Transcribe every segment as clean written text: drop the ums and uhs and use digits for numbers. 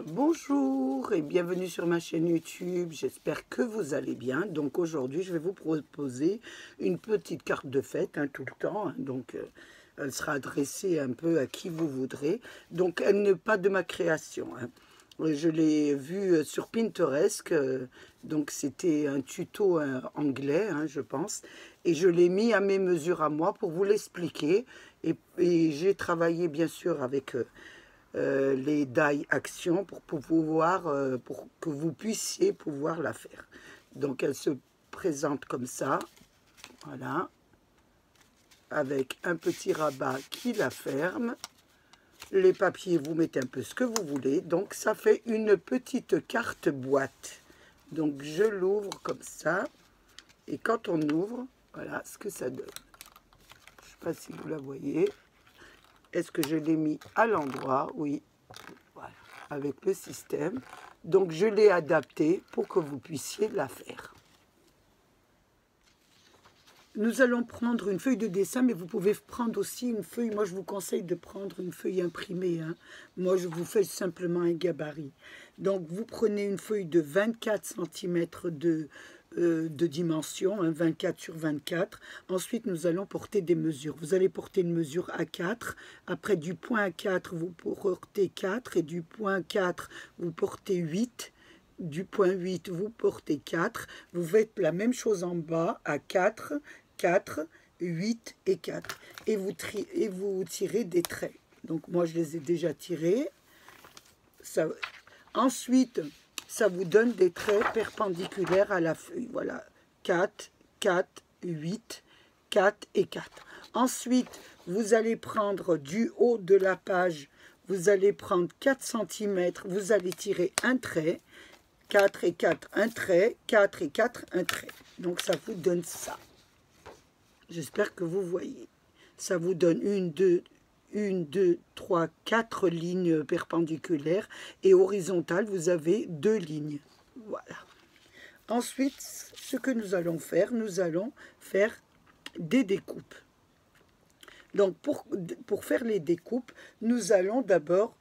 Bonjour et bienvenue sur ma chaîne YouTube, j'espère que vous allez bien. Donc aujourd'hui je vais vous proposer une petite carte de fête tout le temps, elle sera adressée un peu à qui vous voudrez. Donc elle n'est pas de ma création, Je l'ai vue sur Pinterest, donc c'était un tuto anglais je pense, et je l'ai mis à mes mesures à moi pour vous l'expliquer. Et j'ai travaillé bien sûr avec les die action pour pouvoir, pour que vous puissiez pouvoir la faire. Donc elle se présente comme ça, voilà, avec un petit rabat qui la ferme. Les papiers, vous mettez un peu ce que vous voulez. Donc ça fait une petite carte boîte. Donc je l'ouvre comme ça, et quand on ouvre, voilà ce que ça donne. Je ne sais pas si vous la voyez. Est-ce que je l'ai mis à l'endroit? Oui, voilà, avec le système. Donc je l'ai adapté pour que vous puissiez la faire. Nous allons prendre une feuille de dessin, mais vous pouvez prendre aussi une feuille. Moi, je vous conseille de prendre une feuille imprimée. Moi, je vous fais simplement un gabarit. Donc, vous prenez une feuille de 24 cm de dimension, 24 sur 24. Ensuite, nous allons porter des mesures. Vous allez porter une mesure A4. Après, du point A4, vous portez 4. Et du point 4, vous portez 8. Du point 8, vous portez 4. Vous faites la même chose en bas, à 4, 4, 8 et 4. Et vous tirez des traits. Donc moi, je les ai déjà tirés. Ensuite, ça vous donne des traits perpendiculaires à la feuille. Voilà, 4, 4, 8, 4 et 4. Ensuite, vous allez prendre du haut de la page, vous allez prendre 4 cm, vous allez tirer un trait. 4 et 4, un trait, 4 et 4, un trait. Donc ça vous donne ça. J'espère que vous voyez. Ça vous donne 1, 2, 3, 4 lignes perpendiculaires. Et horizontales, vous avez 2 lignes. Voilà. Ensuite, ce que nous allons faire des découpes. Donc pour faire les découpes, nous allons d'abord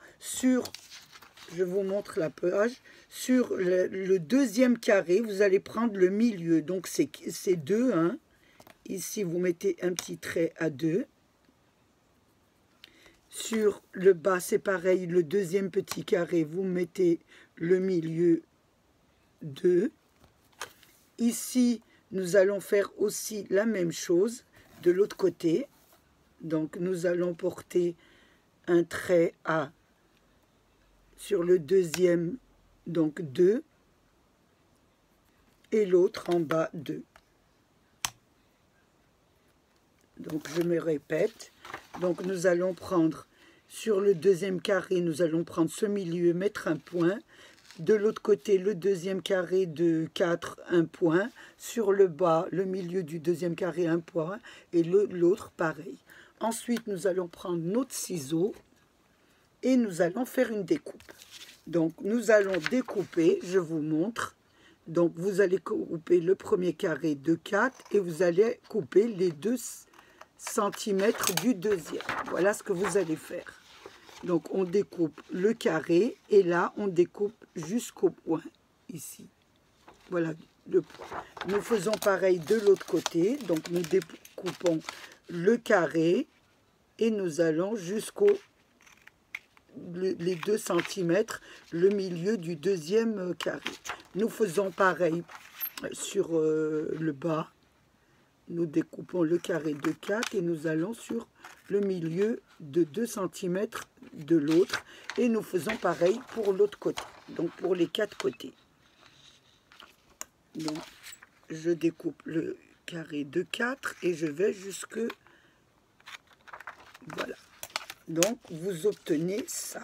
je vous montre la page. Sur le deuxième carré, vous allez prendre le milieu. Donc, c'est 2. Ici, vous mettez un petit trait à 2. Sur le bas, c'est pareil. Le deuxième petit carré, vous mettez le milieu 2. Ici, nous allons faire aussi la même chose de l'autre côté. Donc, nous allons porter un trait à sur le deuxième, donc 2, et l'autre en bas 2. Donc je me répète. Donc nous allons prendre sur le deuxième carré, nous allons prendre ce milieu, mettre un point. De l'autre côté, le deuxième carré de 4, un point. Sur le bas, le milieu du deuxième carré, un point. Et l'autre, pareil. Ensuite, nous allons prendre notre ciseau et nous allons faire une découpe. Donc, nous allons découper, je vous montre. Donc, vous allez couper le premier carré de 4 et vous allez couper les 2 cm du deuxième. Voilà ce que vous allez faire. Donc, on découpe le carré et là, on découpe jusqu'au point, ici. Voilà le point. Nous faisons pareil de l'autre côté. Donc, nous découpons le carré et nous allons jusqu'au les 2 cm, le milieu du deuxième carré. Nous faisons pareil sur le bas. Nous découpons le carré de 4 et nous allons sur le milieu de 2 cm de l'autre. Et nous faisons pareil pour l'autre côté, donc pour les 4 côtés. Donc, je découpe le carré de 4 et je vais jusque... Voilà. Donc, vous obtenez ça.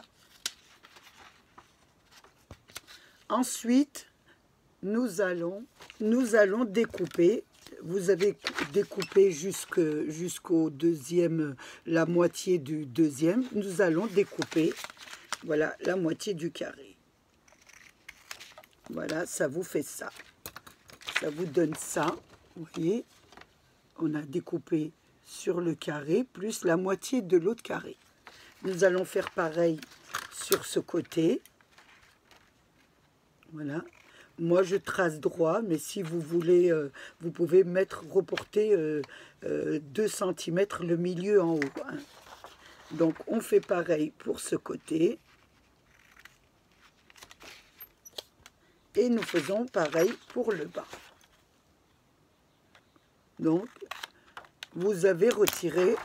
Ensuite, nous allons découper. Vous avez découpé jusqu'au deuxième, la moitié du deuxième. Nous allons découper, voilà, la moitié du carré. Voilà, ça vous fait ça. Ça vous donne ça. Vous voyez, on a découpé sur le carré, plus la moitié de l'autre carré. Nous allons faire pareil sur ce côté. Voilà. Moi, je trace droit, mais si vous voulez, vous pouvez reporter 2 cm le milieu en haut. Hein. Donc, on fait pareil pour ce côté. Et nous faisons pareil pour le bas. Donc, vous avez retiré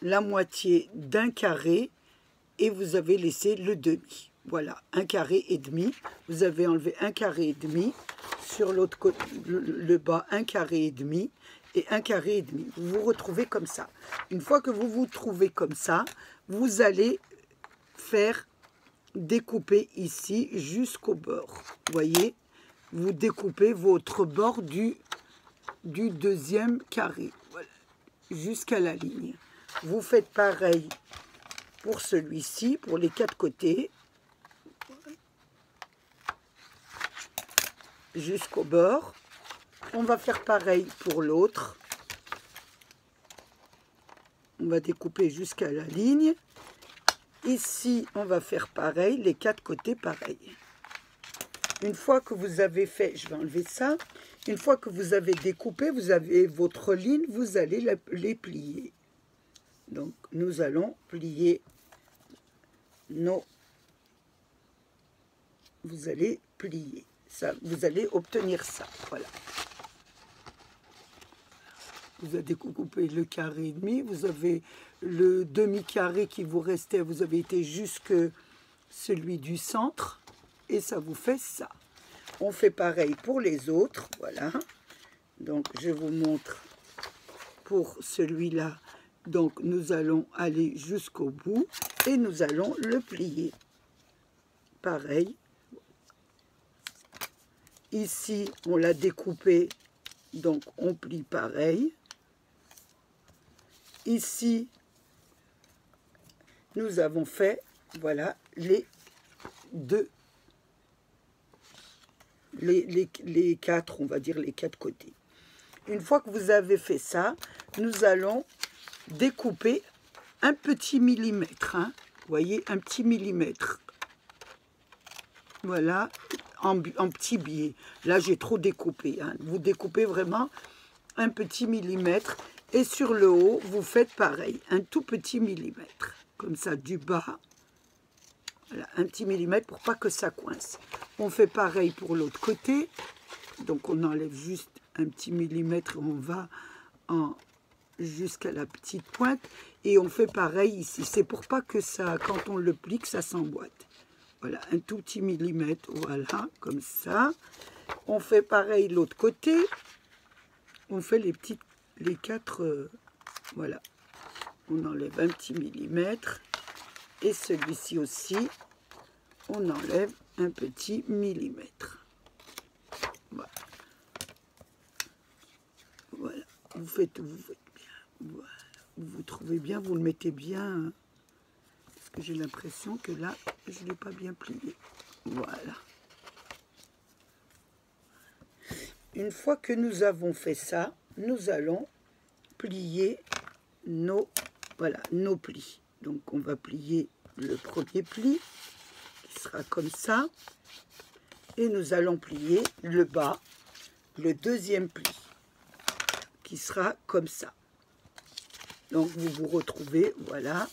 la moitié d'un carré et vous avez laissé le demi. Voilà, 1,5 carré. Vous avez enlevé 1,5 carré. Sur l'autre côté, le bas, 1,5 carré et 1,5 carré. Vous vous retrouvez comme ça. Une fois que vous vous trouvez comme ça, vous allez faire découper ici jusqu'au bord. Vous voyez, vous découpez votre bord du deuxième carré. Voilà, jusqu'à la ligne. Vous faites pareil pour celui-ci, pour les 4 côtés. Jusqu'au bord. On va faire pareil pour l'autre. On va découper jusqu'à la ligne. Ici, on va faire pareil, les 4 côtés pareil. Une fois que vous avez fait, je vais enlever ça. Une fois que vous avez découpé, vous avez votre ligne, vous allez les plier. Donc, nous allons plier nos... Vous allez plier. Ça, vous allez obtenir ça, voilà. Vous avez découpé le carré et demi, vous avez le demi-carré qui vous restait, vous avez été jusque celui du centre, et ça vous fait ça. On fait pareil pour les autres, voilà. Donc, je vous montre pour celui-là. Donc, nous allons aller jusqu'au bout, et nous allons le plier. Pareil. Ici, on l'a découpé, donc on plie pareil. Ici, nous avons fait, voilà, les 4, on va dire les 4 côtés. Une fois que vous avez fait ça, nous allons découper un petit millimètre. Hein, vous voyez, un petit millimètre. Voilà. En petits biais. Là, j'ai trop découpé. Hein. Vous découpez vraiment un petit millimètre. Et sur le haut, vous faites pareil. Un tout petit millimètre. Comme ça, du bas. Voilà, un petit millimètre pour pas que ça coince. On fait pareil pour l'autre côté. Donc, on enlève juste un petit millimètre. On va jusqu'à la petite pointe. Et on fait pareil ici. C'est pour pas que ça, quand on le plie, que ça s'emboîte. Voilà, un tout petit millimètre, voilà, comme ça. On fait pareil de l'autre côté. On fait les 4, voilà. On enlève un petit millimètre. Et celui-ci aussi, on enlève un petit millimètre. Voilà. Voilà. Vous faites bien. Voilà. Vous trouvez bien, vous le mettez bien. Parce que j'ai l'impression que là, je ne l'ai pas bien plié. Voilà. Une fois que nous avons fait ça, nous allons plier nos plis. Donc, on va plier le premier pli, qui sera comme ça. Et nous allons plier le bas, le deuxième pli, qui sera comme ça. Donc, vous vous retrouvez, voilà.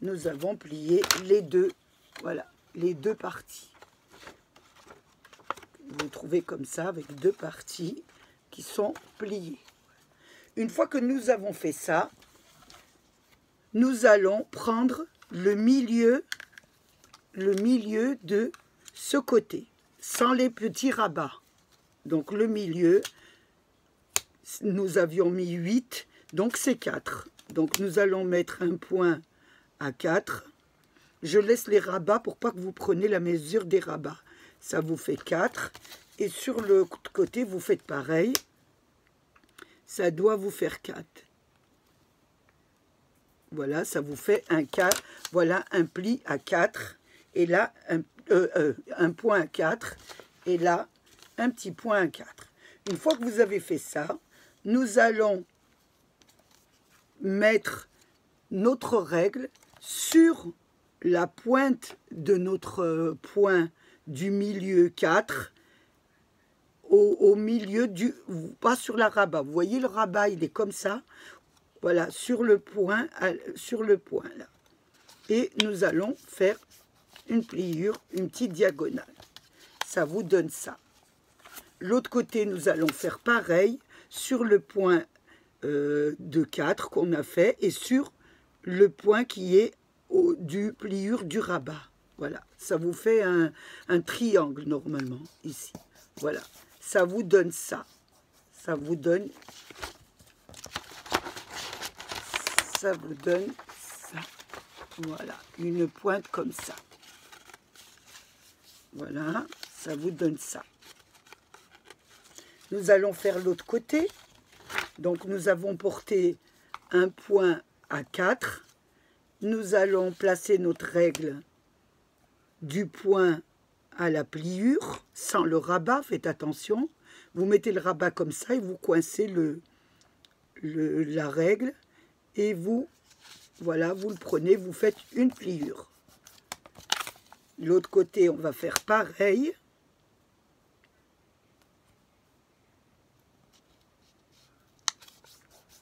Nous avons plié les deux, voilà, les 2 parties. Vous trouvez comme ça, avec 2 parties qui sont pliées. Une fois que nous avons fait ça, nous allons prendre le milieu de ce côté, sans les petits rabats. Donc le milieu, nous avions mis 8, donc c'est 4. Donc nous allons mettre un point à 4. Je laisse les rabats pour pas que vous preniez la mesure des rabats. Ça vous fait 4. Et sur le côté, vous faites pareil. Ça doit vous faire 4. Voilà, ça vous fait un 4. Voilà, un pli à 4. Et là, un point à 4. Et là, un petit point à 4. Une fois que vous avez fait ça, nous allons mettre notre règle sur la pointe de notre point du milieu 4 au milieu du, pas sur la rabat. Vous voyez le rabat, il est comme ça. Voilà, sur le point là. Et nous allons faire une pliure, une petite diagonale. Ça vous donne ça. L'autre côté, nous allons faire pareil sur le point de 4 qu'on a fait et sur le point qui est du pliure du rabat. Voilà, ça vous fait un triangle normalement ici. Voilà, ça vous donne ça. Ça vous donne ça. Voilà, une pointe comme ça. Voilà, ça vous donne ça. Nous allons faire l'autre côté. Donc, nous avons porté un point à 4. Nous allons placer notre règle du point à la pliure, sans le rabat, faites attention. Vous mettez le rabat comme ça et vous coincez la règle. Et vous, voilà, vous le prenez, vous faites une pliure. L'autre côté, on va faire pareil.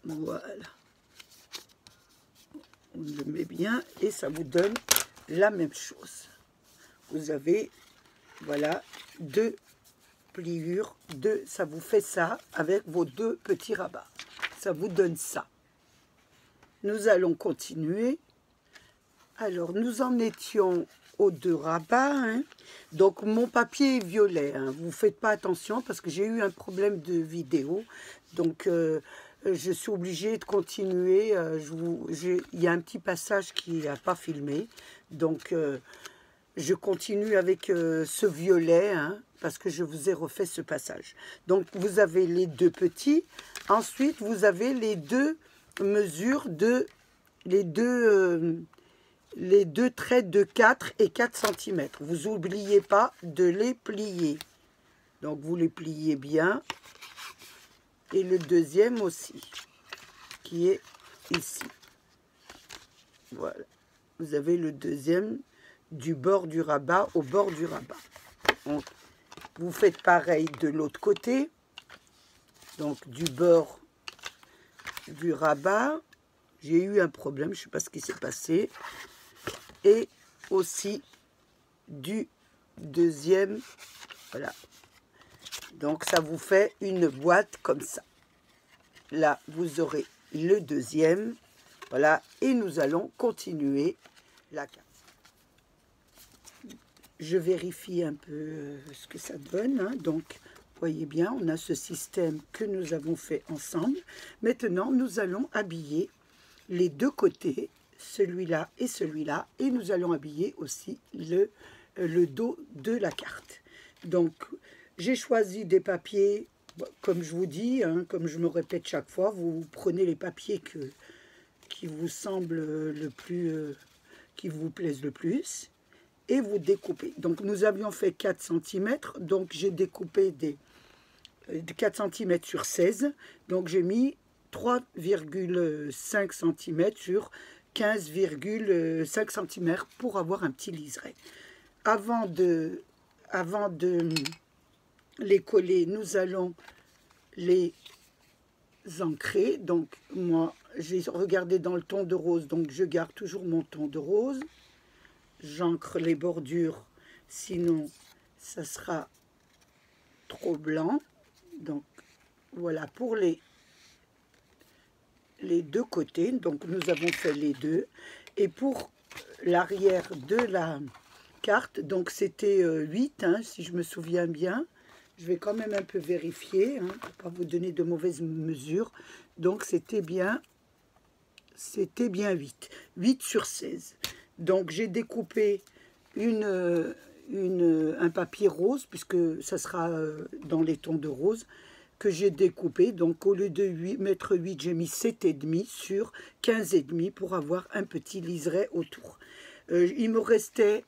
Voilà. On le met bien et ça vous donne la même chose. Vous avez, voilà, 2 pliures, ça vous fait ça avec vos 2 petits rabats. Ça vous donne ça. Nous allons continuer. Alors, nous en étions aux 2 rabats. Hein. Donc, mon papier est violet. Hein. Vous ne faites pas attention parce que j'ai eu un problème de vidéo. Donc, je suis obligée de continuer. Il y a un petit passage qui n'a pas filmé. Donc, je continue avec ce violet, hein, parce que je vous ai refait ce passage. Donc, vous avez les 2 petits. Ensuite, vous avez les 2 mesures de... les deux traits de 4 et 4 cm. Vous n'oubliez pas de les plier. Donc, vous les pliez bien. Et le deuxième aussi, qui est ici. Voilà. Vous avez le deuxième du bord du rabat au bord du rabat. Donc, vous faites pareil de l'autre côté. Donc, du bord du rabat. J'ai eu un problème, je ne sais pas ce qui s'est passé. Et aussi du deuxième. Voilà. Donc, ça vous fait une boîte comme ça. Là, vous aurez le deuxième. Voilà. Et nous allons continuer la carte. Je vérifie un peu ce que ça donne. Hein. Donc, voyez bien, on a ce système que nous avons fait ensemble. Maintenant, nous allons habiller les 2 côtés, celui-là et celui-là. Et nous allons habiller aussi le dos de la carte. Donc, j'ai choisi des papiers, comme je vous dis, hein, comme je me répète chaque fois, vous prenez les papiers qui vous semblent le plus, qui vous plaisent le plus, et vous découpez. Donc, nous avions fait 4 cm, donc j'ai découpé des 4 cm sur 16, donc j'ai mis 3,5 cm sur 15,5 cm pour avoir un petit liseré. Avant de les coller, nous allons les ancrer. Donc, moi, j'ai regardé dans le ton de rose, donc je garde toujours mon ton de rose. J'ancre les bordures, sinon ça sera trop blanc. Donc, voilà pour les 2 côtés. Donc, nous avons fait les 2. Et pour l'arrière de la carte, donc c'était 8, hein, si je me souviens bien. Je vais quand même un peu vérifier, hein, pour ne pas vous donner de mauvaises mesures. Donc, c'était bien 8. 8 sur 16. Donc, j'ai découpé un papier rose, puisque ça sera dans les tons de rose, que j'ai découpé. Donc, au lieu de 8 mètres 8, j'ai mis 7,5 sur 15,5 pour avoir un petit liseré autour. Il me restait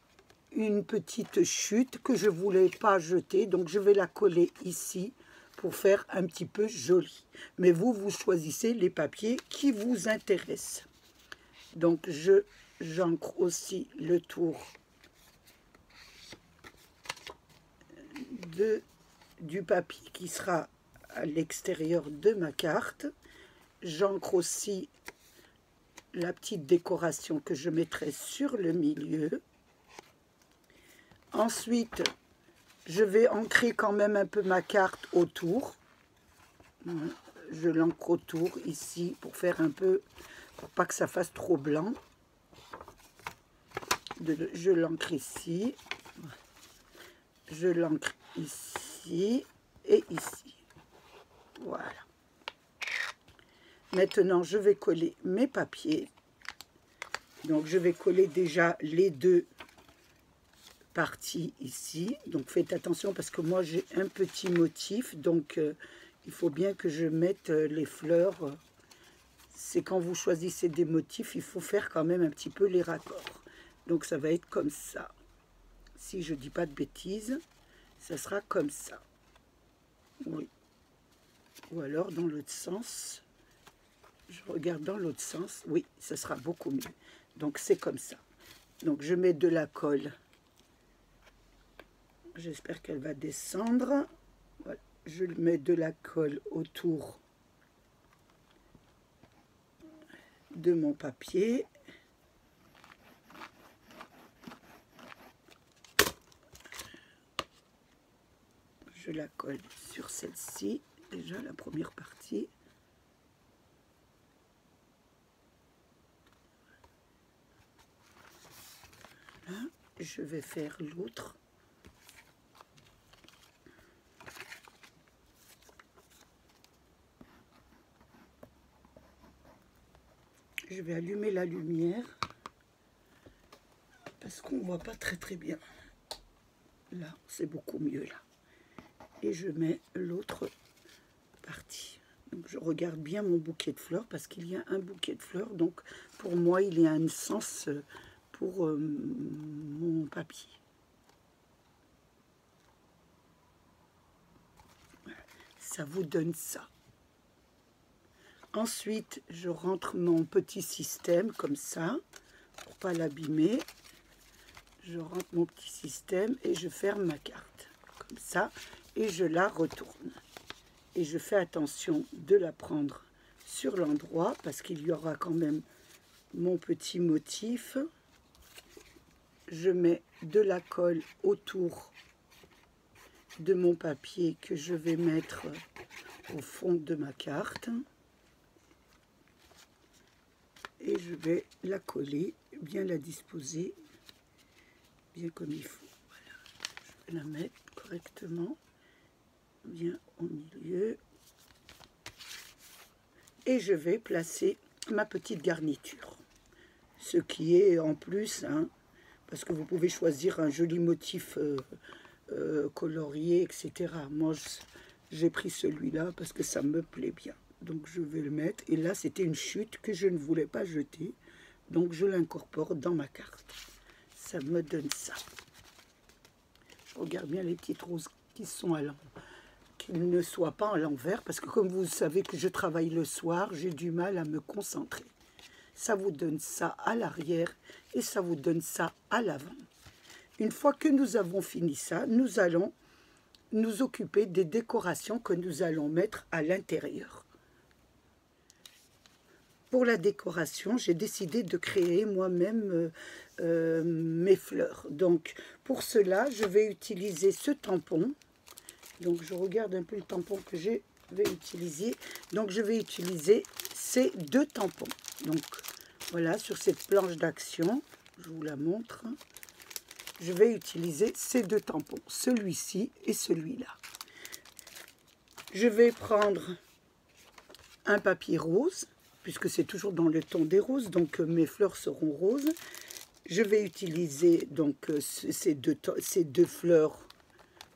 une petite chute que je ne voulais pas jeter, donc je vais la coller ici pour faire un petit peu joli. Mais vous choisissez les papiers qui vous intéressent. Donc j'ancre aussi le tour du papier qui sera à l'extérieur de ma carte. J'ancre aussi la petite décoration que je mettrai sur le milieu. Ensuite, je vais ancrer quand même un peu ma carte autour. Je l'ancre autour ici pour faire un peu, pour pas que ça fasse trop blanc. Je l'ancre ici. Je l'ancre ici et ici. Voilà. Maintenant, je vais coller mes papiers. Donc, je vais coller déjà les deux parties ici. Donc, faites attention parce que moi, j'ai un petit motif. Donc, il faut bien que je mette les fleurs. C'est quand vous choisissez des motifs, il faut faire quand même un petit peu les raccords. Donc, ça va être comme ça. Si je ne dis pas de bêtises, ça sera comme ça. Oui. Ou alors dans l'autre sens. Je regarde dans l'autre sens. Oui, ça sera beaucoup mieux. Donc, c'est comme ça. Donc, je mets de la colle. J'espère qu'elle va descendre. Voilà. Je mets de la colle autour de mon papier. Je la colle sur celle-ci, déjà la première partie. Là, je vais faire l'autre. Je vais allumer la lumière parce qu'on ne voit pas très bien. Là, c'est beaucoup mieux là. Et je mets l'autre partie. Donc, je regarde bien mon bouquet de fleurs parce qu'il y a un bouquet de fleurs. Donc, pour moi, il y a un sens pour mon papier. Voilà. Ça vous donne ça. Ensuite, je rentre mon petit système comme ça, pour ne pas l'abîmer. Je rentre mon petit système et je ferme ma carte, comme ça. Et je la retourne. Et je fais attention de la prendre sur l'endroit, parce qu'il y aura quand même mon petit motif. Je mets de la colle autour de mon papier que je vais mettre au fond de ma carte. Et je vais la coller, bien la disposer, bien comme il faut. Voilà. Je vais la mettre correctement, bien au milieu. Et je vais placer ma petite garniture. Ce qui est en plus, hein, parce que vous pouvez choisir un joli motif colorié, etc. Moi, j'ai pris celui-là parce que ça me plaît bien. Donc, je vais le mettre. Et là, c'était une chute que je ne voulais pas jeter. Donc, je l'incorpore dans ma carte. Ça me donne ça. Je regarde bien les petites roses qui sont à l'envers. Qu'ils ne soient pas à l'envers. Parce que comme vous savez que je travaille le soir, j'ai du mal à me concentrer. Ça vous donne ça à l'arrière et ça vous donne ça à l'avant. Une fois que nous avons fini ça, nous allons nous occuper des décorations que nous allons mettre à l'intérieur. Pour la décoration, j'ai décidé de créer moi-même mes fleurs. Donc, pour cela, je vais utiliser ce tampon. Donc, je regarde un peu le tampon que je vais utiliser. Donc, je vais utiliser ces deux tampons. Donc, voilà, sur cette planche d'action, je vous la montre. Je vais utiliser ces deux tampons, celui-ci et celui-là. Je vais prendre un papier rose, puisque c'est toujours dans le ton des roses, donc mes fleurs seront roses. Je vais utiliser donc ces deux fleurs,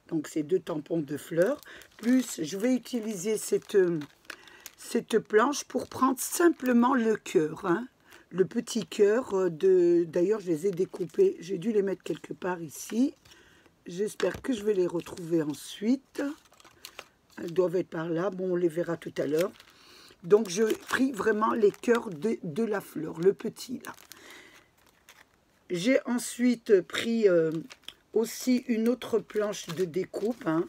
donc ces deux tampons de fleurs, plus je vais utiliser cette planche pour prendre simplement le cœur, hein, le petit cœur d'ailleurs je les ai découpés, j'ai dû les mettre quelque part ici. J'espère que je vais les retrouver ensuite. Elles doivent être par là, bon on les verra tout à l'heure. Donc, je pris vraiment les cœurs de la fleur, le petit là. J'ai ensuite pris aussi une autre planche de découpe, hein.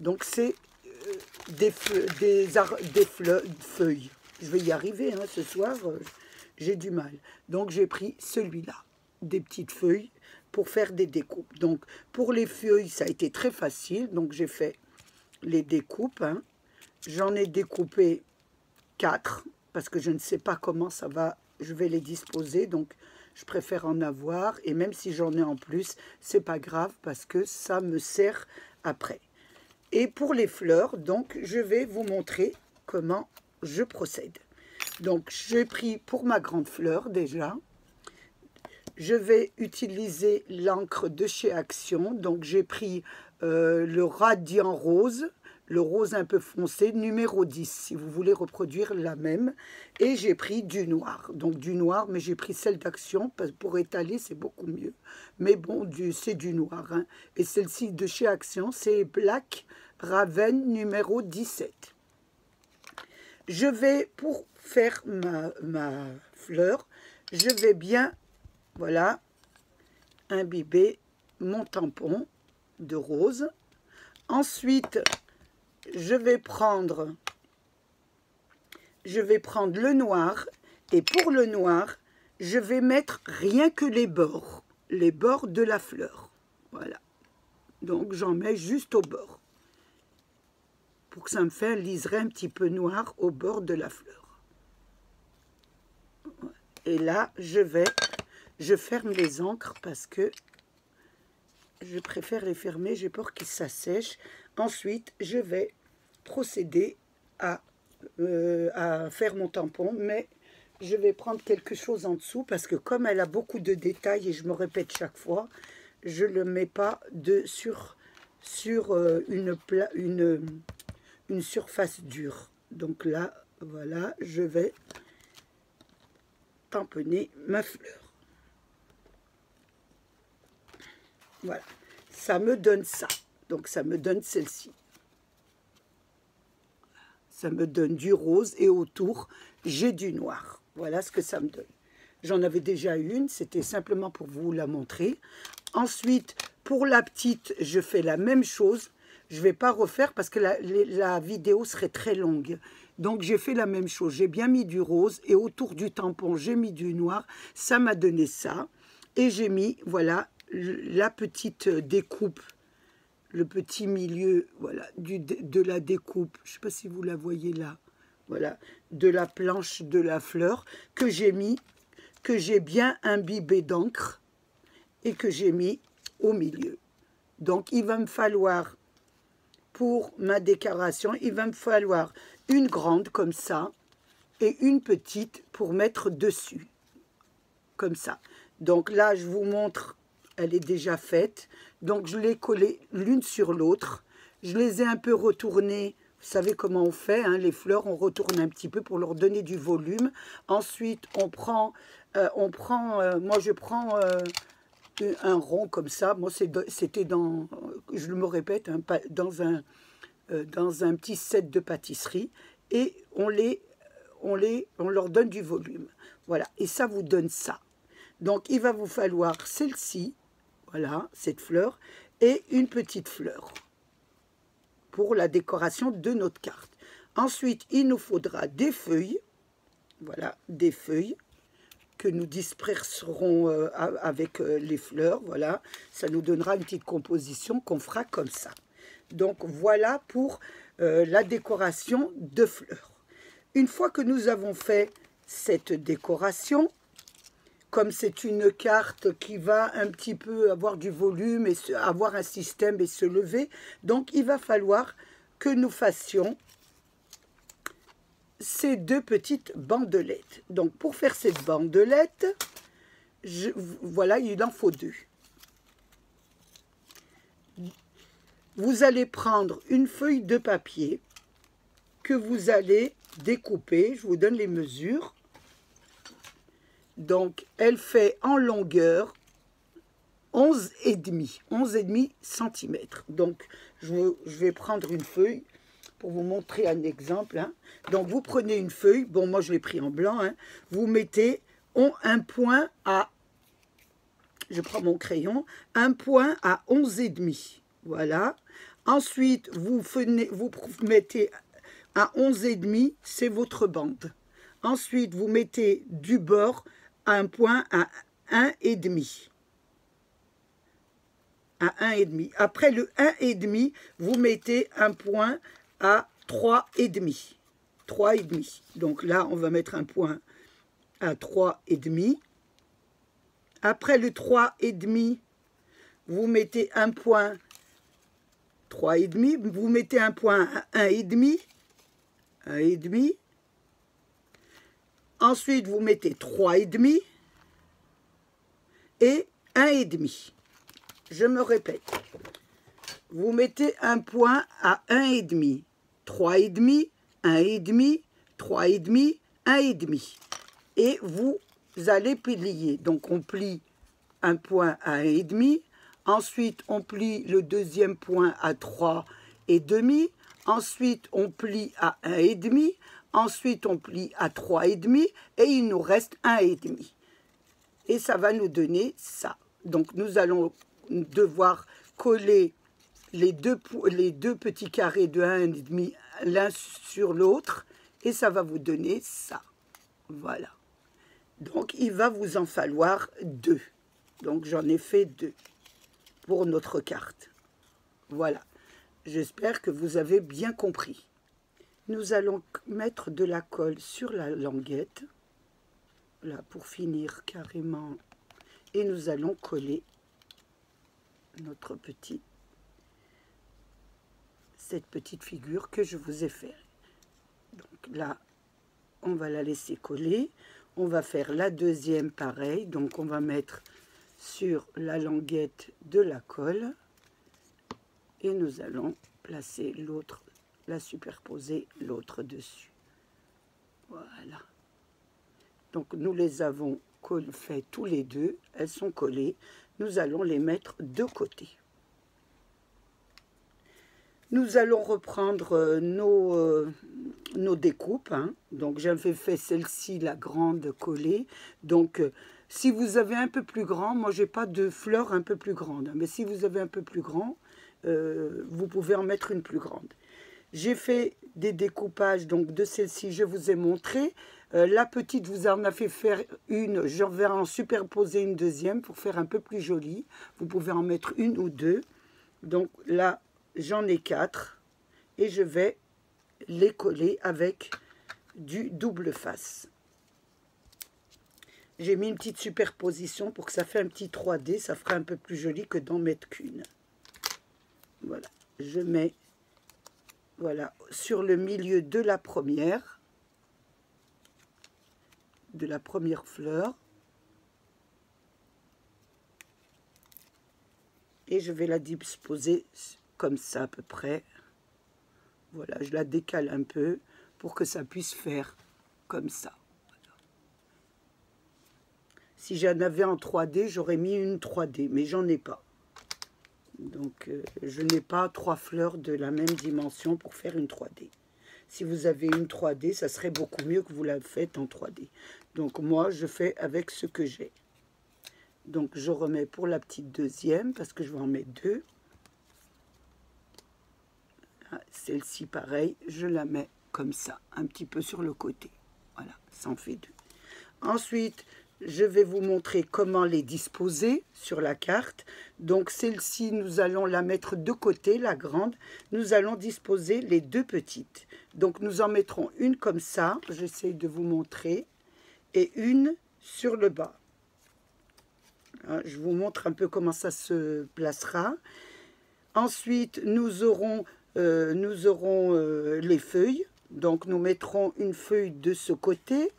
Donc c'est des feuilles. Je vais y arriver, hein, ce soir, j'ai du mal. Donc j'ai pris celui-là, des petites feuilles pour faire des découpes. Donc pour les feuilles, ça a été très facile. Donc j'ai fait les découpes, hein. J'en ai découpé 4 parce que je ne sais pas comment ça va, je vais les disposer. Donc je préfère en avoir, et même si j'en ai en plus, c'est pas grave parce que ça me sert après. Et pour les fleurs, donc je vais vous montrer comment je procède. Donc j'ai pris pour ma grande fleur déjà, je vais utiliser l'encre de chez Action. Donc j'ai pris le Radiant Rose, le rose un peu foncé, numéro 10, si vous voulez reproduire la même. Et j'ai pris du noir. Donc du noir, mais j'ai pris celle d'Action, parce que pour étaler, c'est beaucoup mieux. Mais bon, c'est du noir, hein. Et celle-ci de chez Action, c'est Black Raven numéro 17. Je vais, pour faire ma fleur, je vais bien, voilà, imbiber mon tampon de rose. Ensuite, je vais prendre le noir, et pour le noir, je vais mettre rien que les bords de la fleur. Voilà. Donc j'en mets juste au bord, pour que ça me fait un liseré un petit peu noir au bord de la fleur. Et là, je ferme les encres parce que je préfère les fermer, j'ai peur qu'ils s'assèchent. Ensuite, je vais procéder à faire mon tampon, mais je vais prendre quelque chose en dessous parce que comme elle a beaucoup de détails, et je me répète chaque fois, je ne le mets pas sur une surface dure. Donc là, voilà, je vais tamponner ma fleur. Voilà, ça me donne ça. Donc ça me donne celle-ci. Ça me donne du rose et autour, j'ai du noir. Voilà ce que ça me donne. J'en avais déjà une, c'était simplement pour vous la montrer. Ensuite, pour la petite, je fais la même chose. Je ne vais pas refaire parce que la vidéo serait très longue. Donc, j'ai fait la même chose. J'ai bien mis du rose et autour du tampon, j'ai mis du noir. Ça m'a donné ça. Et j'ai mis, voilà, la petite découpe, le petit milieu, voilà, de la découpe. Je ne sais pas si vous la voyez là. Voilà, de la planche de la fleur que j'ai mis, que j'ai bien imbibé d'encre et que j'ai mis au milieu. Donc, il va me falloir, pour ma décoration, il va me falloir une grande comme ça et une petite pour mettre dessus, comme ça. Donc là, je vous montre, elle est déjà faite. Donc, je l'ai collée l'une sur l'autre. Je les ai un peu retournées. Vous savez comment on fait, hein, les fleurs, on retourne un petit peu pour leur donner du volume. Ensuite, moi je prends un rond comme ça. Moi, c'était dans, je me répète, hein, dans un petit set de pâtisserie. Et on leur donne du volume. Voilà, et ça vous donne ça. Donc, il va vous falloir celle-ci, voilà, cette fleur, et une petite fleur pour la décoration de notre carte. Ensuite, il nous faudra des feuilles, voilà, des feuilles que nous disperserons avec les fleurs, voilà. Ça nous donnera une petite composition qu'on fera comme ça. Donc, voilà pour la décoration de fleurs. Une fois que nous avons fait cette décoration, comme c'est une carte qui va un petit peu avoir du volume et avoir un système et se lever, donc il va falloir que nous fassions ces deux petites bandelettes. Donc pour faire cette bandelette, voilà, il en faut deux. Vous allez prendre une feuille de papier que vous allez découper, je vous donne les mesures. Donc, elle fait en longueur 11,5 cm. Donc, je vais prendre une feuille pour vous montrer un exemple, hein. Donc, vous prenez une feuille. Bon, moi, je l'ai pris en blanc, hein. Vous mettez un point à je prends mon crayon, un point à 11,5. Voilà. Ensuite, vous mettez à 11,5, c'est votre bande. Ensuite, vous mettez du bord à un point à 1,5. À 1,5. Après le 1,5, vous mettez un point à 3,5. 3,5. Donc là, on va mettre un point à 3,5. Après le 3,5, vous mettez un point 3,5. Vous mettez un point à 1,5. 1,5. Ensuite, vous mettez 3,5 et 1,5. Je me répète. Vous mettez un point à 1,5, 3,5, 1,5, 3,5, 1,5. Et vous allez plier. Donc, on plie un point à 1,5. Ensuite, on plie le deuxième point à 3,5. Ensuite, on plie à 1,5. Ensuite, on plie à 3,5 et il nous reste 1,5. Et ça va nous donner ça. Donc, nous allons devoir coller les deux petits carrés de 1,5 l'un sur l'autre et ça va vous donner ça. Voilà. Donc, il va vous en falloir 2. Donc, j'en ai fait 2 pour notre carte. Voilà. J'espère que vous avez bien compris. Nous allons mettre de la colle sur la languette, là, pour finir carrément. Et nous allons coller cette petite figure que je vous ai fait. Donc là, on va la laisser coller. On va faire la deuxième pareil. Donc on va mettre sur la languette de la colle. Et nous allons placer l'autre, la superposer l'autre dessus. Voilà. Donc nous les avons fait tous les deux. Elles sont collées. Nous allons les mettre de côté. Nous allons reprendre nos découpes. Hein. Donc j'avais fait celle-ci, la grande collée. Donc si vous avez un peu plus grand, moi j'ai pas de fleurs un peu plus grande. Hein, mais si vous avez un peu plus grand, vous pouvez en mettre une plus grande. J'ai fait des découpages donc de celle-ci, je vous ai montré. La petite, vous en avez fait une, je vais en superposer une deuxième pour faire un peu plus jolie. Vous pouvez en mettre une ou deux. Donc là, j'en ai 4 et je vais les coller avec du double face. J'ai mis une petite superposition pour que ça fait un petit 3D, ça fera un peu plus joli que d'en mettre qu'une. Voilà, je mets sur le milieu de la première fleur. Et je vais la disposer comme ça à peu près. Voilà, je la décale un peu pour que ça puisse faire comme ça. Voilà. Si j'en avais en 3D, j'aurais mis une 3D, mais j'en ai pas. Donc, je n'ai pas 3 fleurs de la même dimension pour faire une 3D. Si vous avez une 3D, ça serait beaucoup mieux que vous la faites en 3D. Donc, moi, je fais avec ce que j'ai. Donc, je remets pour la petite deuxième, parce que je vais en mettre 2. Celle-ci, pareil, je la mets comme ça, un petit peu sur le côté. Voilà, ça en fait 2. Ensuite, je vais vous montrer comment les disposer sur la carte. Donc, celle-ci, nous allons la mettre de côté, la grande. Nous allons disposer les deux petites. Donc, nous en mettrons une comme ça. J'essaie de vous montrer. Et une sur le bas. Je vous montre un peu comment ça se placera. Ensuite, nous aurons les feuilles. Donc, nous mettrons une feuille de ce côté.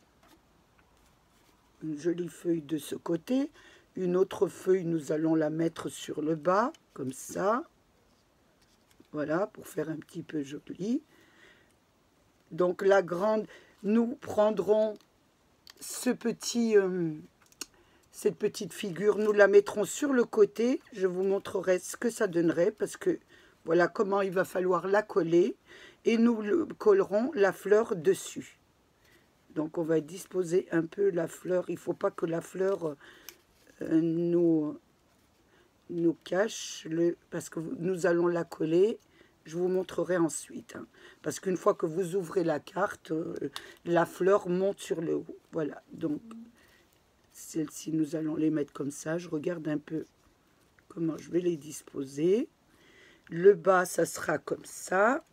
Une jolie feuille de ce côté. Une autre feuille, nous allons la mettre sur le bas, comme ça. Voilà, pour faire un petit peu joli. Donc, la grande, nous prendrons cette petite figure, nous la mettrons sur le côté. Je vous montrerai ce que ça donnerait, parce que voilà comment il va falloir la coller. Et nous collerons la fleur dessus. Donc, on va disposer un peu la fleur. Il ne faut pas que la fleur nous cache parce que nous allons la coller. Je vous montrerai ensuite, hein, parce qu'une fois que vous ouvrez la carte, la fleur monte sur le haut. Voilà, donc celles-ci, nous allons les mettre comme ça. Je regarde un peu comment je vais les disposer. Le bas, ça sera comme ça.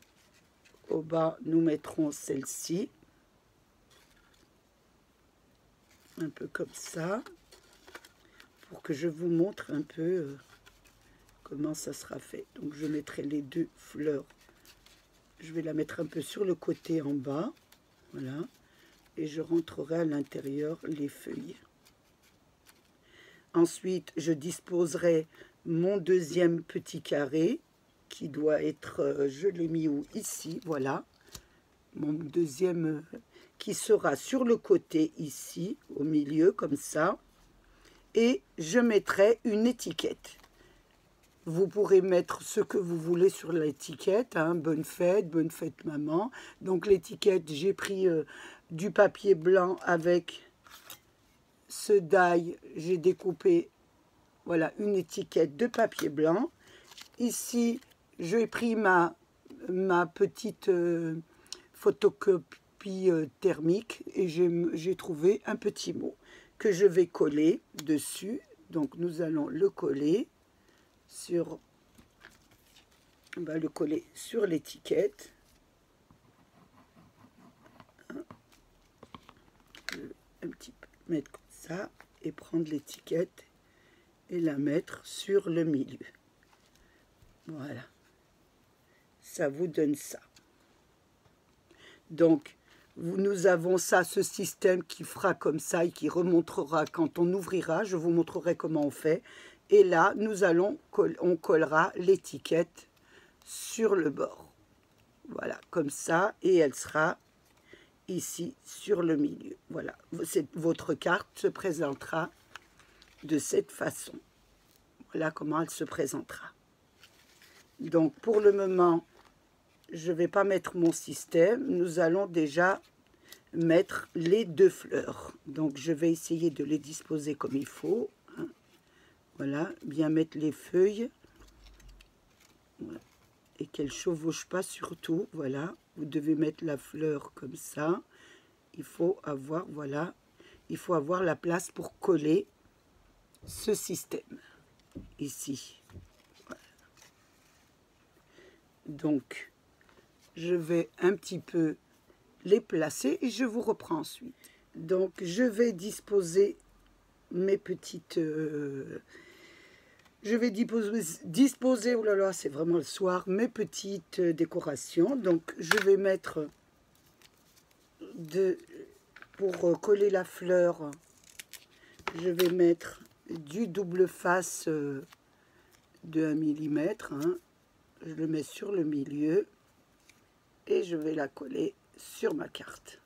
Au bas, nous mettrons celle-ci. Un peu comme ça. Pour que je vous montre un peu comment ça sera fait. Donc, je mettrai les deux fleurs. Je vais la mettre un peu sur le côté en bas. Voilà. Et je rentrerai à l'intérieur les feuilles. Ensuite, je disposerai mon deuxième petit carré qui doit être, je l'ai mis où? Ici, voilà. Mon deuxième qui sera sur le côté ici, au milieu, comme ça. Et je mettrai une étiquette. Vous pourrez mettre ce que vous voulez sur l'étiquette, hein, bonne fête maman. Donc l'étiquette, j'ai pris du papier blanc avec ce die, j'ai découpé, voilà, une étiquette de papier blanc. Ici, j'ai pris ma petite photocopie thermique et j'ai trouvé un petit mot que je vais coller dessus. Donc nous allons le coller sur, on va le coller sur l'étiquette. Un petit peu mettre comme ça et prendre l'étiquette et la mettre sur le milieu. Voilà, ça vous donne ça. Donc nous avons ça, ce système qui fera comme ça et qui remontera quand on ouvrira. Je vous montrerai comment on fait. Et là, on collera l'étiquette sur le bord. Voilà, comme ça. Et elle sera ici sur le milieu. Voilà, votre carte se présentera de cette façon. Voilà comment elle se présentera. Donc, pour le moment, je ne vais pas mettre mon système. Nous allons déjà mettre les deux fleurs. Donc, je vais essayer de les disposer comme il faut. Hein. Voilà, bien mettre les feuilles. Voilà. Et qu'elles ne chevauchent pas surtout. Voilà, vous devez mettre la fleur comme ça. Il faut avoir, voilà, il faut avoir la place pour coller ce système. Ici. Voilà. Donc, je vais un petit peu les placer et je vous reprends ensuite. Donc, je vais disposer mes petites... je vais disposer, oh là là, c'est vraiment le soir, mes petites décorations. Donc, je vais mettre pour coller la fleur, je vais mettre du double face de 1 mm. Hein. Je le mets sur le milieu et je vais la coller sur ma carte.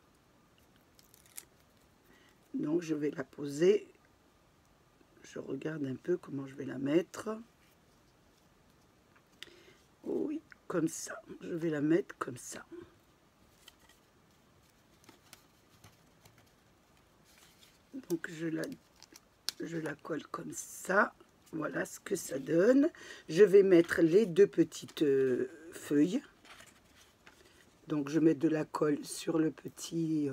Donc, je vais la poser. Je regarde un peu comment je vais la mettre. Oui, comme ça. Je vais la mettre comme ça. Donc, je la colle comme ça. Voilà ce que ça donne. Je vais mettre les deux petites feuilles. Donc, je mets de la colle sur le petit...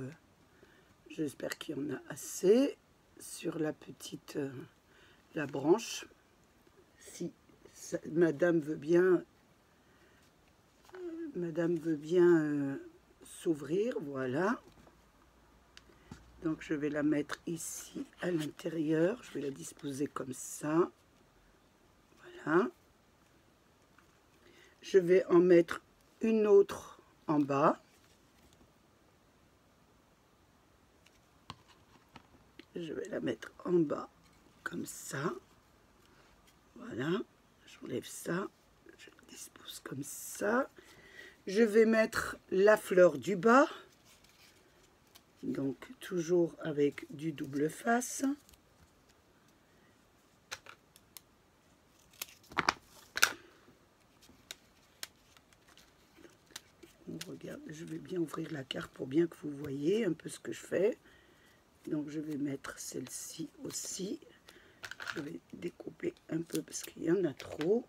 j'espère qu'il y en a assez. Sur la petite... la branche. Si ça, madame veut bien... madame veut bien s'ouvrir. Voilà. Donc, je vais la mettre ici à l'intérieur. Je vais la disposer comme ça. Voilà. Je vais en mettre une autre en bas. Je vais la mettre en bas comme ça. Voilà. J'enlève ça. Je la dispose comme ça. Je vais mettre la fleur du bas. Donc, toujours avec du double face. On regarde, je vais bien ouvrir la carte pour bien que vous voyez un peu ce que je fais. Donc, je vais mettre celle-ci aussi. Je vais découper un peu parce qu'il y en a trop.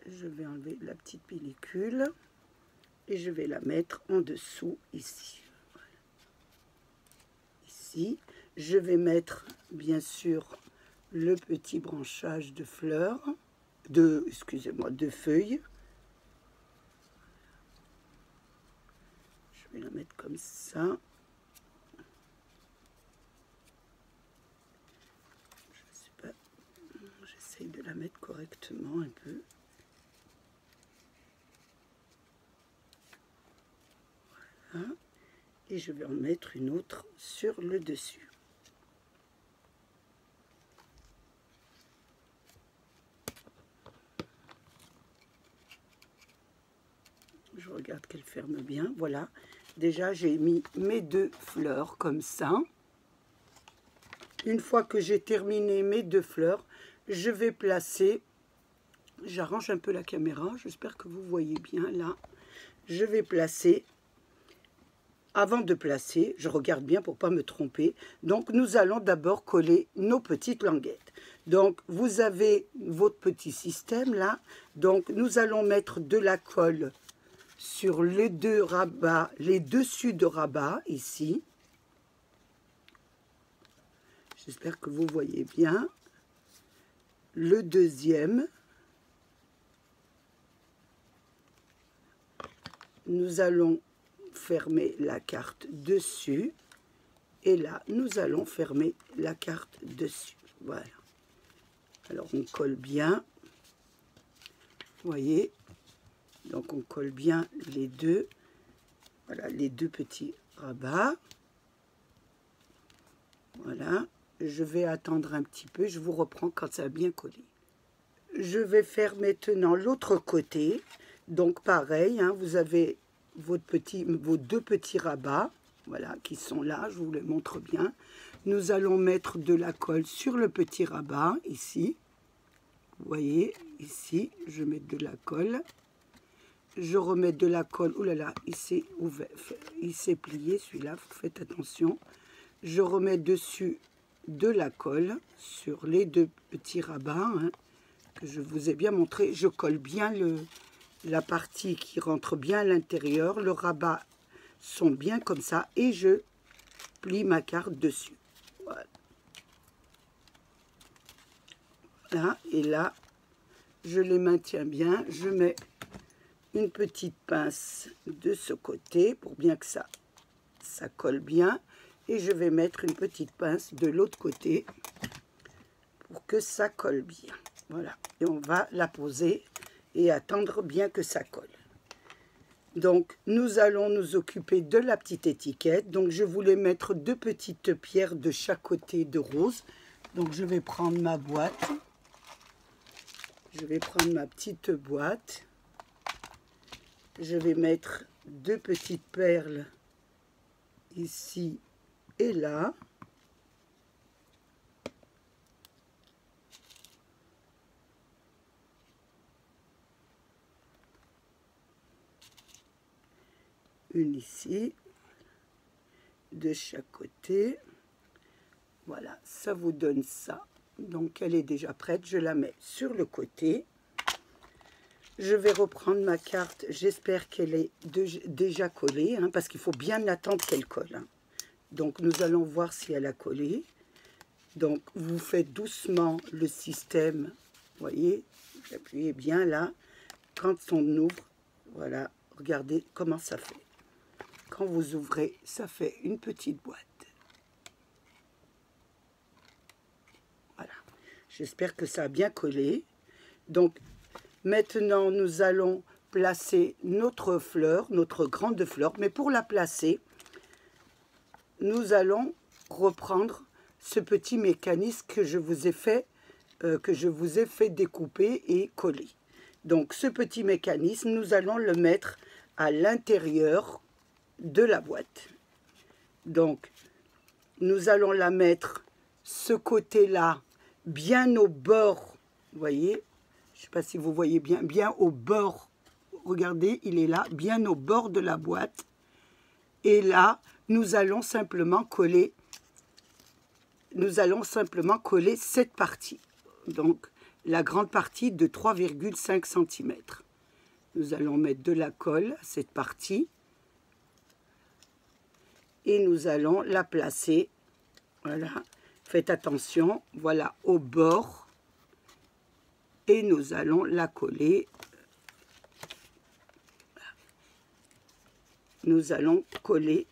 Je vais enlever la petite pellicule et je vais la mettre en dessous ici. Voilà. Ici, je vais mettre bien sûr le petit branchage de fleurs, excusez-moi, de feuilles. Je vais la mettre comme ça. Je sais pas, j'essaye de la mettre correctement un peu. Voilà. Et je vais en mettre une autre sur le dessus. Je regarde qu'elle ferme bien. Voilà. Déjà, j'ai mis mes 2 fleurs comme ça. Une fois que j'ai terminé mes 2 fleurs, je vais placer... J'arrange un peu la caméra. J'espère que vous voyez bien là. Je vais placer... Avant de placer, je regarde bien pour ne pas me tromper. Donc, nous allons d'abord coller nos petites languettes. Donc, vous avez votre petit système là. Donc, nous allons mettre de la colle sur les 2 rabats, les dessus de rabat ici. J'espère que vous voyez bien. Le deuxième. Nous allons fermer la carte dessus et là nous allons fermer la carte dessus. Voilà, alors on colle bien, vous voyez, donc on colle bien les deux, voilà, les 2 petits rabats. Voilà, je vais attendre un petit peu, je vous reprends quand ça a bien collé. Je vais faire maintenant l'autre côté. Donc pareil, hein, vous avez vos 2 petits rabats, voilà, qui sont là, je vous les montre bien. Nous allons mettre de la colle sur le petit rabat, ici. Vous voyez, ici, je mets de la colle. Je remets de la colle, oh là là, il s'est ouvert, il s'est plié celui-là, faites attention. Je remets dessus de la colle sur les 2 petits rabats, hein, que je vous ai bien montré. Je colle bien la partie qui rentre bien à l'intérieur, le rabat sont bien comme ça et je plie ma carte dessus. Voilà. Là et là, je les maintiens bien. Je mets une petite pince de ce côté pour bien que ça colle bien et je vais mettre une petite pince de l'autre côté pour que ça colle bien. Voilà, et on va la poser et attendre bien que ça colle. Donc, nous allons nous occuper de la petite étiquette. Donc, je voulais mettre 2 petites pierres de chaque côté de rose. Donc, je vais prendre ma boîte. Je vais prendre ma petite boîte. Je vais mettre 2 petites perles ici et là. Une ici, de chaque côté. Voilà, ça vous donne ça. Donc, elle est déjà prête. Je la mets sur le côté. Je vais reprendre ma carte. J'espère qu'elle est déjà collée, hein, parce qu'il faut bien attendre qu'elle colle. Hein. Donc, nous allons voir si elle a collé. Donc, vous faites doucement le système. Vous voyez, vous appuyez bien là. Quand on ouvre, voilà, regardez comment ça fait. Quand vous ouvrez, ça fait une petite boîte. Voilà. J'espère que ça a bien collé. Donc, maintenant, nous allons placer notre fleur, notre grande fleur. Mais pour la placer, nous allons reprendre ce petit mécanisme que je vous ai fait, découper et coller. Donc, ce petit mécanisme, nous allons le mettre à l'intérieur de la boîte. Donc, nous allons la mettre ce côté-là, bien au bord, vous voyez, je ne sais pas si vous voyez bien, bien au bord, regardez, il est là, bien au bord de la boîte. Et là, nous allons simplement coller cette partie. Donc, la grande partie de 3,5 cm. Nous allons mettre de la colle à cette partie. Et nous allons la placer, voilà, faites attention, voilà, au bord. Et nous allons la coller. Nous allons coller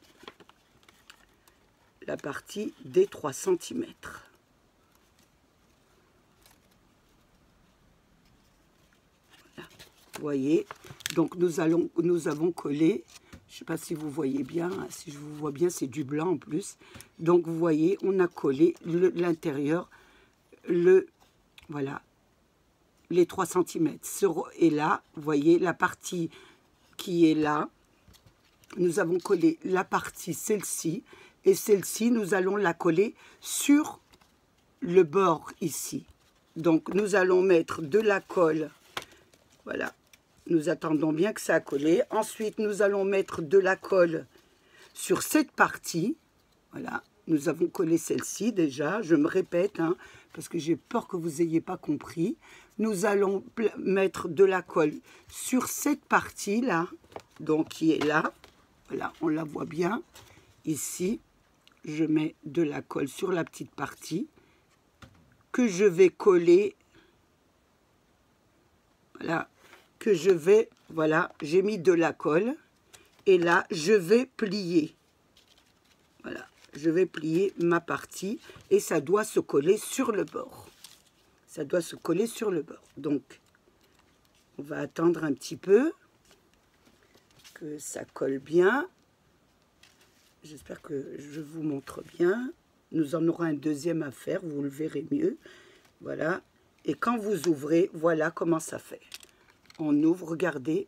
la partie des 3 cm. Voilà. Vous voyez, donc nous avons collé, je ne sais pas si vous voyez bien, si je vous vois bien, c'est du blanc en plus. Donc vous voyez, on a collé l'intérieur, voilà, les 3 cm. Et là, vous voyez, la partie qui est là, nous avons collé la partie, celle-ci, et celle-ci, nous allons la coller sur le bord ici. Donc, nous allons mettre de la colle, voilà, nous attendons bien que ça a collé. Ensuite, nous allons mettre de la colle sur cette partie, voilà, nous avons collé celle-ci déjà, je me répète, hein, parce que j'ai peur que vous n'ayez pas compris. Nous allons mettre de la colle sur cette partie-là, donc qui est là. Voilà, on la voit bien. Ici, je mets de la colle sur la petite partie que je vais coller. Voilà, que je vais, voilà, j'ai mis de la colle. Et là, je vais plier. Voilà, je vais plier ma partie et ça doit se coller sur le bord. Ça doit se coller sur le bord. Donc, on va attendre un petit peu que ça colle bien. J'espère que je vous montre bien. Nous en aurons un deuxième à faire, vous le verrez mieux. Voilà. Et quand vous ouvrez, voilà comment ça fait. On ouvre, regardez.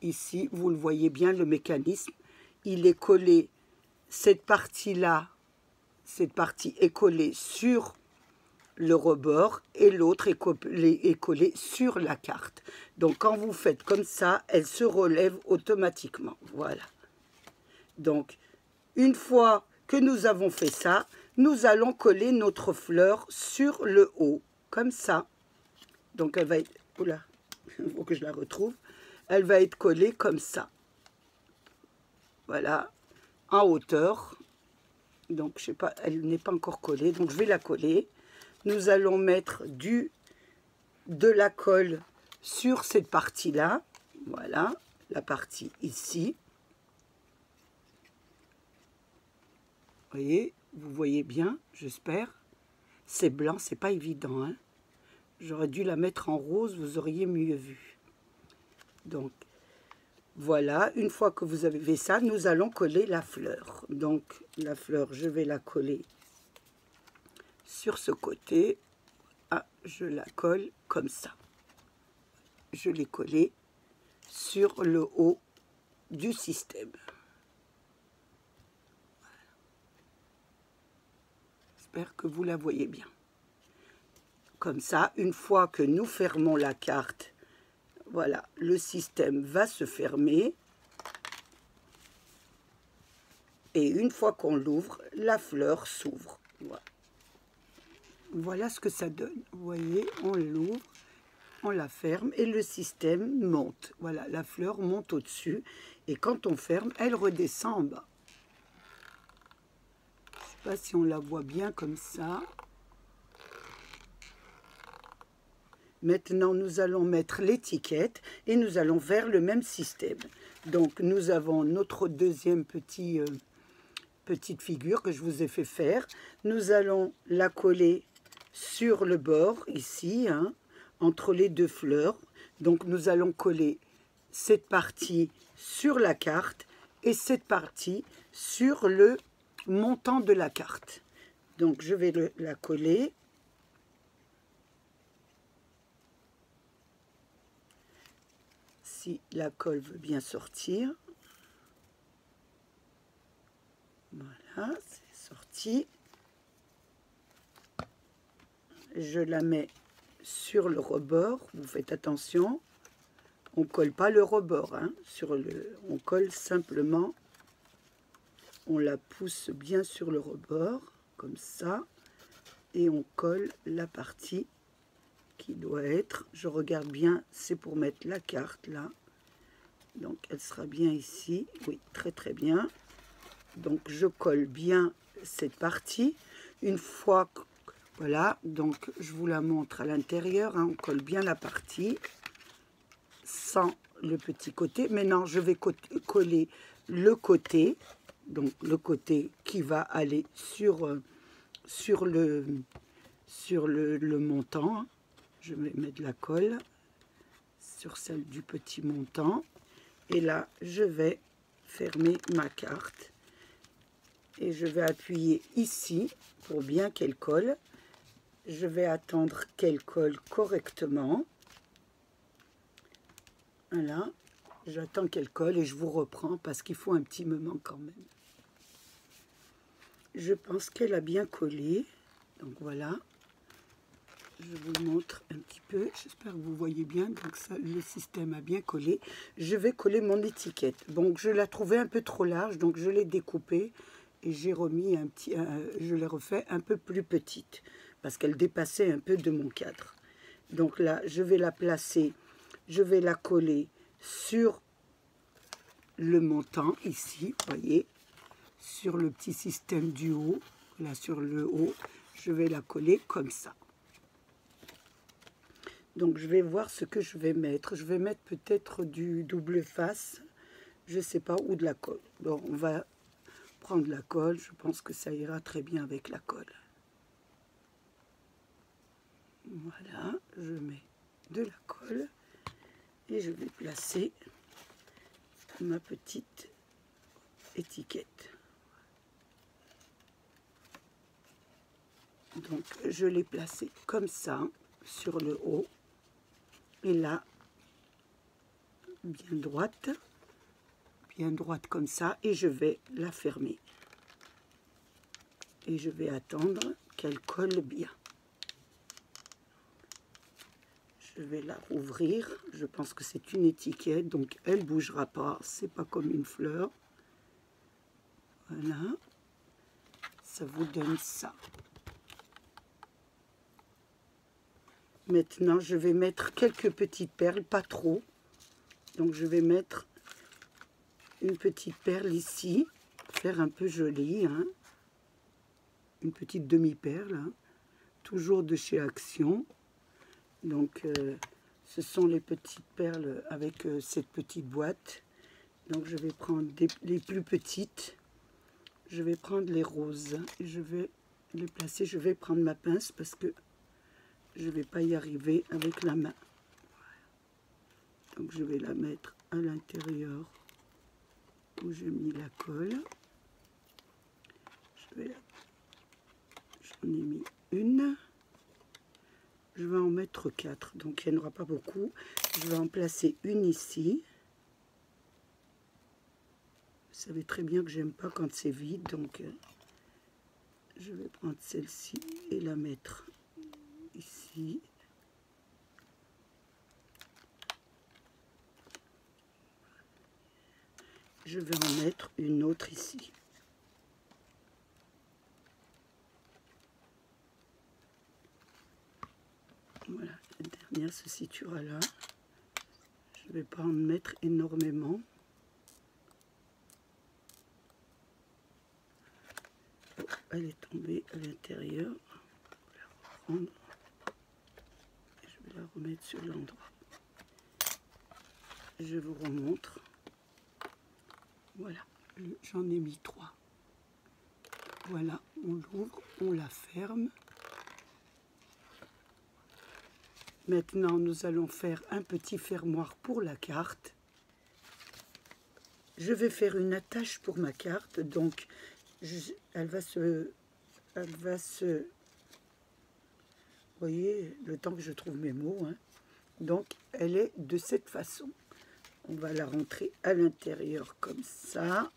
Ici, vous le voyez bien, le mécanisme. Il est collé, cette partie-là, cette partie est collée sur le rebord et l'autre est collée sur la carte. Donc, quand vous faites comme ça, elle se relève automatiquement. Voilà. Donc, une fois que nous avons fait ça, nous allons coller notre fleur sur le haut, comme ça. Donc, elle va être... Oula, il faut que je la retrouve. Elle va être collée comme ça. Voilà, en hauteur. Donc, je sais pas, elle n'est pas encore collée, donc je vais la coller. Nous allons mettre de la colle sur cette partie-là. Voilà, la partie ici. Vous voyez bien, j'espère. C'est blanc, c'est pas évident, hein. J'aurais dû la mettre en rose, vous auriez mieux vu. Donc, voilà, une fois que vous avez fait ça, nous allons coller la fleur. Donc, la fleur, je vais la coller sur ce côté. Ah, je la colle comme ça. Je l'ai collée sur le haut du système. J'espère que vous la voyez bien. Comme ça, une fois que nous fermons la carte, voilà, le système va se fermer. Et une fois qu'on l'ouvre, la fleur s'ouvre. Voilà. Voilà ce que ça donne. Vous voyez, on l'ouvre, on la ferme et le système monte. Voilà, la fleur monte au-dessus. Et quand on ferme, elle redescend en bas. Je ne sais pas si on la voit bien comme ça. Maintenant, nous allons mettre l'étiquette et nous allons faire le même système. Donc, nous avons notre deuxième petite figure que je vous ai fait faire. Nous allons la coller sur le bord, ici, hein, entre les deux fleurs. Donc, nous allons coller cette partie sur la carte et cette partie sur le montant de la carte. Donc, je vais la coller. Si la colle veut bien sortir. Voilà, c'est sorti. Je la mets sur le rebord. Vous faites attention. On ne colle pas le rebord. Hein, on colle simplement on la pousse bien sur le rebord, comme ça, et on colle la partie qui doit être, je regarde bien, c'est pour mettre la carte là, donc elle sera bien ici, oui, très très bien. Donc je colle bien cette partie, une fois que, voilà, donc je vous la montre à l'intérieur, hein, on colle bien la partie, sans le petit côté. Maintenant je vais coller le côté, donc le côté qui va aller sur le montant. Je vais mettre de la colle sur celle du petit montant. Et là, je vais fermer ma carte. Et je vais appuyer ici pour bien qu'elle colle. Je vais attendre qu'elle colle correctement. Voilà. J'attends qu'elle colle et je vous reprends parce qu'il faut un petit moment quand même. Je pense qu'elle a bien collé. Donc voilà. Je vous montre un petit peu, j'espère que vous voyez bien, donc ça, le système a bien collé. Je vais coller mon étiquette. Donc je la trouvais un peu trop large, donc je l'ai découpée et j'ai remis un petit, je l'ai refait un peu plus petite parce qu'elle dépassait un peu de mon cadre. Donc là, je vais la placer, je vais la coller sur le montant ici, voyez, sur le petit système du haut, là sur le haut, je vais la coller comme ça. Donc je vais voir ce que je vais mettre. Je vais mettre peut-être du double face, je ne sais pas, ou de la colle. Donc on va prendre la colle, je pense que ça ira très bien avec la colle. Voilà, je mets de la colle et je vais placer ma petite étiquette. Donc je l'ai placée comme ça sur le haut. Et là, bien droite comme ça, et je vais la fermer. Et je vais attendre qu'elle colle bien. Je vais la rouvrir. Je pense que c'est une étiquette, donc elle ne bougera pas. C'est pas comme une fleur. Voilà. Ça vous donne ça. Maintenant, je vais mettre quelques petites perles, pas trop. Donc, je vais mettre une petite perle ici, faire un peu joli, hein. Une petite demi-perle, hein. Toujours de chez Action. Donc, ce sont les petites perles avec cette petite boîte. Donc, je vais prendre les plus petites. Je vais prendre les roses et je vais les placer. Je vais prendre ma pince parce que je ne vais pas y arriver avec la main. Donc je vais la mettre à l'intérieur où j'ai mis la colle. J'en ai mis une. Je vais en mettre 4, donc il n'y en aura pas beaucoup. Je vais en placer une ici. Vous savez très bien que j'aime pas quand c'est vide, donc je vais prendre celle-ci et la mettre ici. Je vais en mettre une autre ici. Voilà, la dernière se situera là. Je ne vais pas en mettre énormément. Oh, elle est tombée à l'intérieur. Je vais la reprendre. Et je vais la remettre sur l'endroit. Je vous remontre. Voilà, j'en ai mis 3. Voilà, on l'ouvre, on la ferme. Maintenant, nous allons faire un petit fermoir pour la carte. Je vais faire une attache pour ma carte, donc elle va se, vous voyez, le temps que je trouve mes mots, hein. Donc, elle est de cette façon. On va la rentrer à l'intérieur comme ça,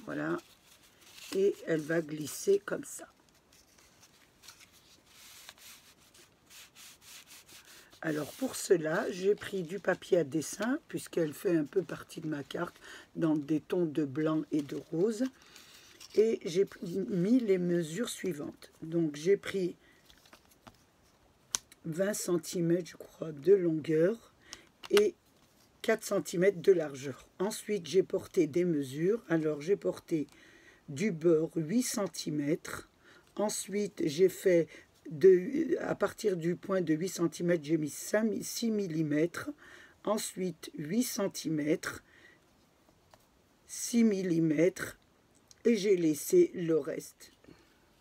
voilà, et elle va glisser comme ça. Alors pour cela, j'ai pris du papier à dessin, puisqu'elle fait un peu partie de ma carte, dans des tons de blanc et de rose. et j'ai mis les mesures suivantes. Donc j'ai pris 20 cm, je crois, de longueur et 4 cm de largeur. Ensuite, j'ai porté des mesures. Alors, j'ai porté du beurre 8 cm. Ensuite, j'ai fait, à partir du point de 8 cm, j'ai mis 6 mm. Ensuite, 8 cm, 6 mm, et j'ai laissé le reste.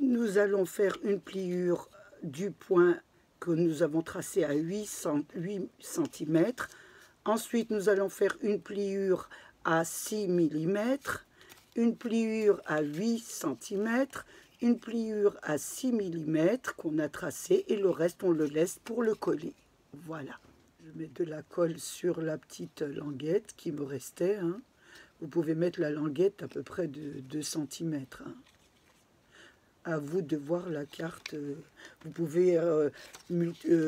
Nous allons faire une pliure du point que nous avons tracé à 8 cm. Ensuite, nous allons faire une pliure à 6 mm, une pliure à 8 cm, une pliure à 6 mm qu'on a tracé, et le reste, on le laisse pour le coller. Voilà. Je mets de la colle sur la petite languette qui me restait. Hein. Vous pouvez mettre la languette à peu près de 2 cm. Hein. À vous de voir la carte. Vous pouvez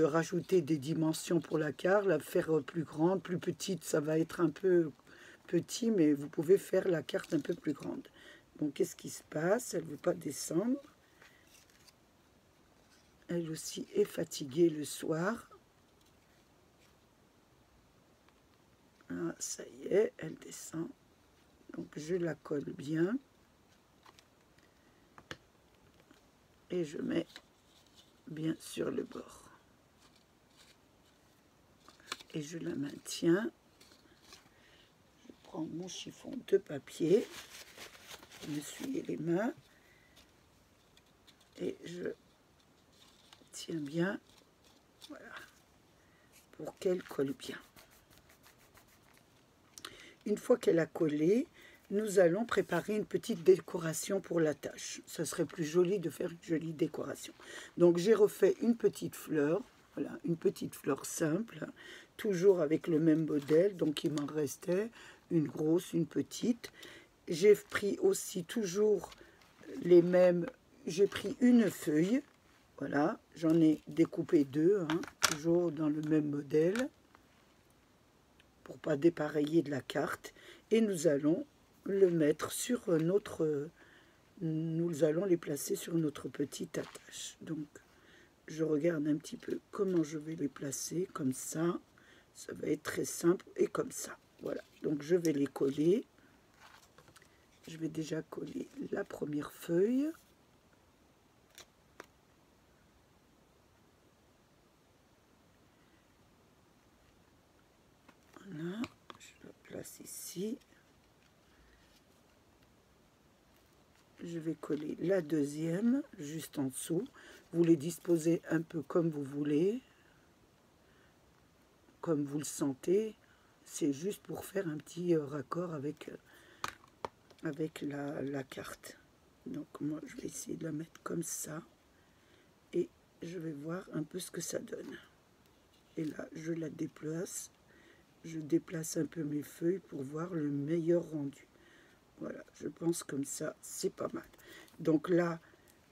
rajouter des dimensions pour la carte, la faire plus grande, plus petite, ça va être un peu petit, mais vous pouvez faire la carte un peu plus grande. Donc, qu'est-ce qui se passe? Elle ne veut pas descendre. Elle aussi est fatiguée le soir. Ah, ça y est, elle descend. Donc, je la colle bien. Et je mets bien sur le bord. Et je la maintiens. Je prends mon chiffon de papier. Je m'essuie les mains. Et je tiens bien. Voilà. Pour qu'elle colle bien. Une fois qu'elle a collé, nous allons préparer une petite décoration pour la tâche. Ça serait plus joli de faire une jolie décoration. Donc j'ai refait une petite fleur, voilà, une petite fleur simple, toujours avec le même modèle. Donc il m'en restait une grosse, une petite. J'ai pris aussi toujours les mêmes, j'ai pris une feuille, voilà, j'en ai découpé deux, hein, toujours dans le même modèle, pour pas dépareiller de la carte. Et nous allons le mettre sur notre, nous allons les placer sur notre petite attache. Donc je regarde un petit peu comment je vais les placer, comme ça va être très simple, et comme ça, voilà. Donc je vais les coller. Je vais déjà coller la première feuille. Voilà, je la place ici. Je vais coller la deuxième juste en dessous. Vous les disposez un peu comme vous voulez, comme vous le sentez. C'est juste pour faire un petit raccord avec la carte. Donc moi je vais essayer de la mettre comme ça et je vais voir un peu ce que ça donne. Et là je la déplace. Je déplace un peu mes feuilles pour voir le meilleur rendu. Voilà, je pense comme ça, c'est pas mal. Donc là,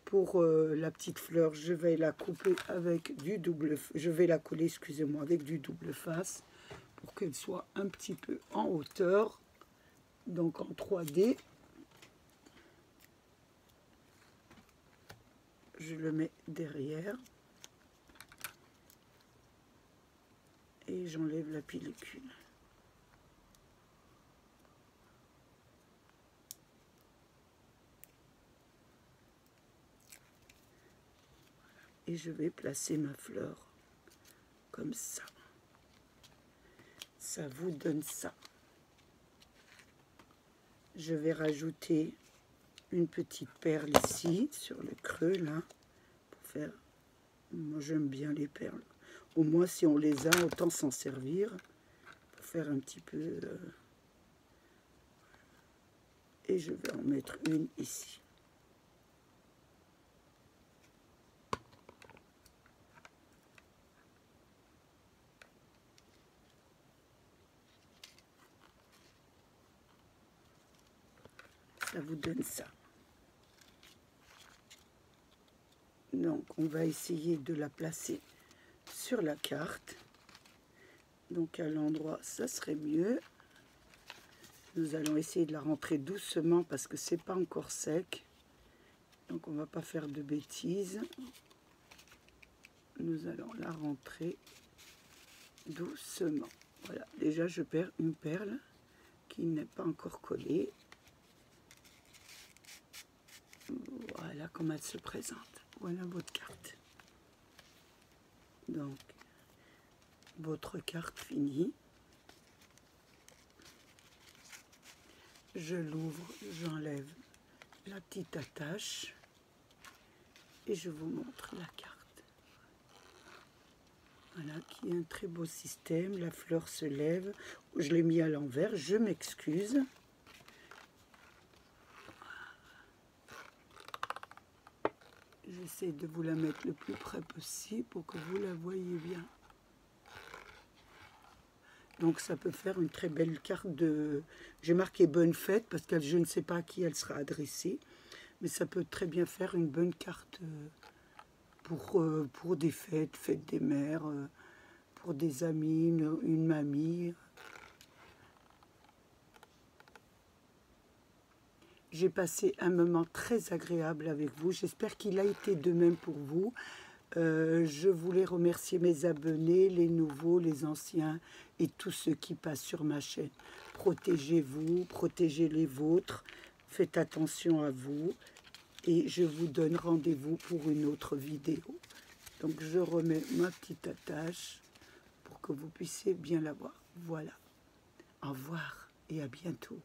pour la petite fleur, je vais la couper avec du double... Je vais la coller, excusez-moi, avec du double face pour qu'elle soit un petit peu en hauteur. Donc en 3D. Je le mets derrière. Et j'enlève la pellicule. Et je vais placer ma fleur comme ça. Ça vous donne ça. Je vais rajouter une petite perle ici, sur le creux, là, pour faire... Moi, j'aime bien les perles. Au moins, si on les a, autant s'en servir pour faire un petit peu... Et je vais en mettre une ici. Ça vous donne ça. Donc, on va essayer de la placer sur la carte. Donc, à l'endroit, ça serait mieux. Nous allons essayer de la rentrer doucement parce que c'est pas encore sec. Donc on va pas faire de bêtises. Nous allons la rentrer doucement. Voilà, déjà je perds une perle qui n'est pas encore collée. Voilà comment elle se présente. Voilà votre carte. Donc, votre carte finie. Je l'ouvre, j'enlève la petite attache et je vous montre la carte. Voilà, qui est un très beau système. La fleur se lève. Je l'ai mis à l'envers, je m'excuse. J'essaie de vous la mettre le plus près possible pour que vous la voyez bien. Donc ça peut faire une très belle carte de... J'ai marqué bonne fête parce que je ne sais pas à qui elle sera adressée. Mais ça peut très bien faire une bonne carte pour des fêtes, fêtes des mères, pour des amis, une mamie. J'ai passé un moment très agréable avec vous. J'espère qu'il a été de même pour vous. Je voulais remercier mes abonnés, les nouveaux, les anciens et tous ceux qui passent sur ma chaîne. Protégez-vous, protégez les vôtres, faites attention à vous et je vous donne rendez-vous pour une autre vidéo. Donc je remets ma petite attache pour que vous puissiez bien la voir. Voilà. Au revoir et à bientôt.